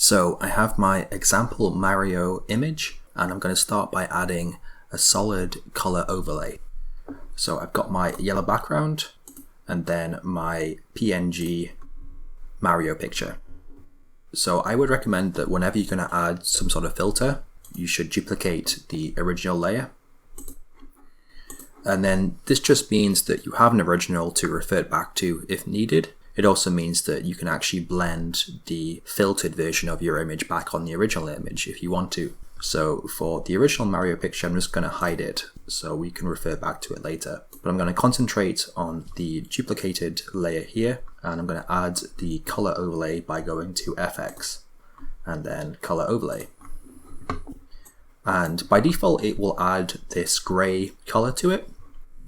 So I have my example Mario image, and I'm going to start by adding a solid color overlay. So I've got my yellow background and then my PNG Mario picture. So I would recommend that whenever you're going to add some sort of filter, you should duplicate the original layer. And then this just means that you have an original to revert back to if needed. It also means that you can actually blend the filtered version of your image back on the original image if you want to. So for the original Mario picture, I'm just going to hide it so we can refer back to it later. But I'm going to concentrate on the duplicated layer here, and I'm going to add the color overlay by going to FX and then color overlay. And by default, it will add this gray color to it.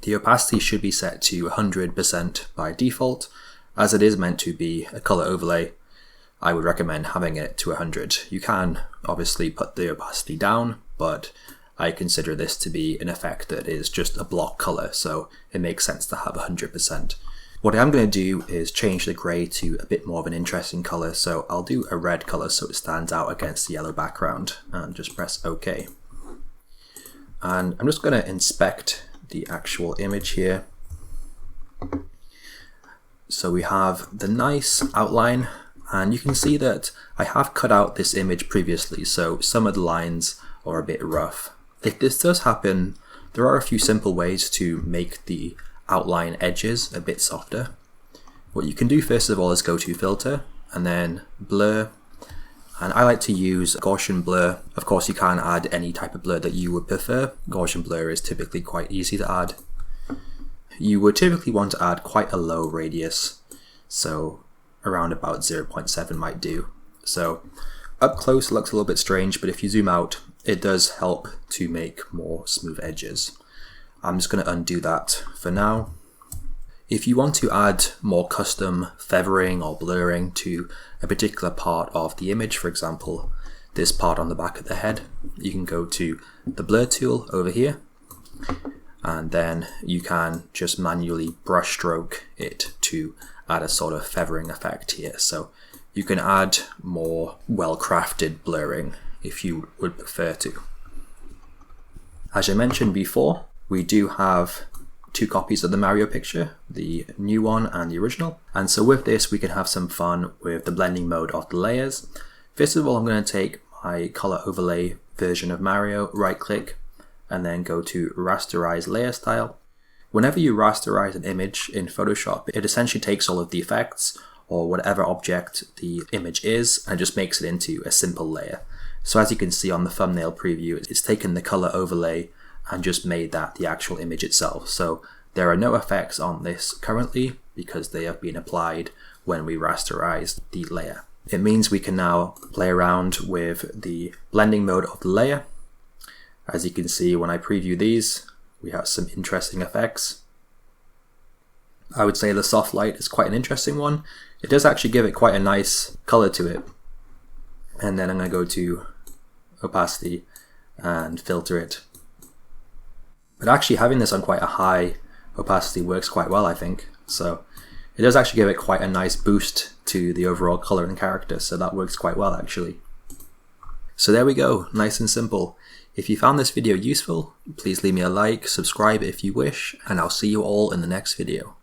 The opacity should be set to 100% by default. As it is meant to be a color overlay, I would recommend having it to 100. You can obviously put the opacity down, but I consider this to be an effect that is just a block color, so it makes sense to have 100%. What I'm going to do is change the gray to a bit more of an interesting color, so I'll do a red color so it stands out against the yellow background, and just press OK. And I'm just going to inspect the actual image here. So we have the nice outline, and you can see that I have cut out this image previously, so some of the lines are a bit rough. If this does happen, there are a few simple ways to make the outline edges a bit softer. What you can do first of all is go to filter and then blur, and I like to use Gaussian blur. Of course you can add any type of blur that you would prefer. Gaussian blur is typically quite easy to add. You would typically want to add quite a low radius, so around about 0.7 might do. So up close it looks a little bit strange, but if you zoom out, it does help to make more smooth edges. I'm just going to undo that for now. If you want to add more custom feathering or blurring to a particular part of the image, for example, this part on the back of the head, you can go to the blur tool over here, and then you can just manually brush stroke it to add a sort of feathering effect here. So you can add more well-crafted blurring if you would prefer to. As I mentioned before, we do have two copies of the Mario picture, the new one and the original. And so with this, we can have some fun with the blending mode of the layers. First of all, I'm going to take my color overlay version of Mario, right click, and then go to rasterize layer style. Whenever you rasterize an image in Photoshop, it essentially takes all of the effects or whatever object the image is and just makes it into a simple layer. So as you can see on the thumbnail preview, it's taken the color overlay and just made that the actual image itself. So there are no effects on this currently because they have been applied when we rasterized the layer. It means we can now play around with the blending mode of the layer. As you can see, when I preview these, we have some interesting effects. I would say the soft light is quite an interesting one. It does actually give it quite a nice color to it. And then I'm going to go to opacity and filter it. But actually having this on quite a high opacity works quite well, I think. So it does actually give it quite a nice boost to the overall color and character, so that works quite well actually. So there we go, nice and simple. If you found this video useful, please leave me a like, subscribe if you wish, and I'll see you all in the next video.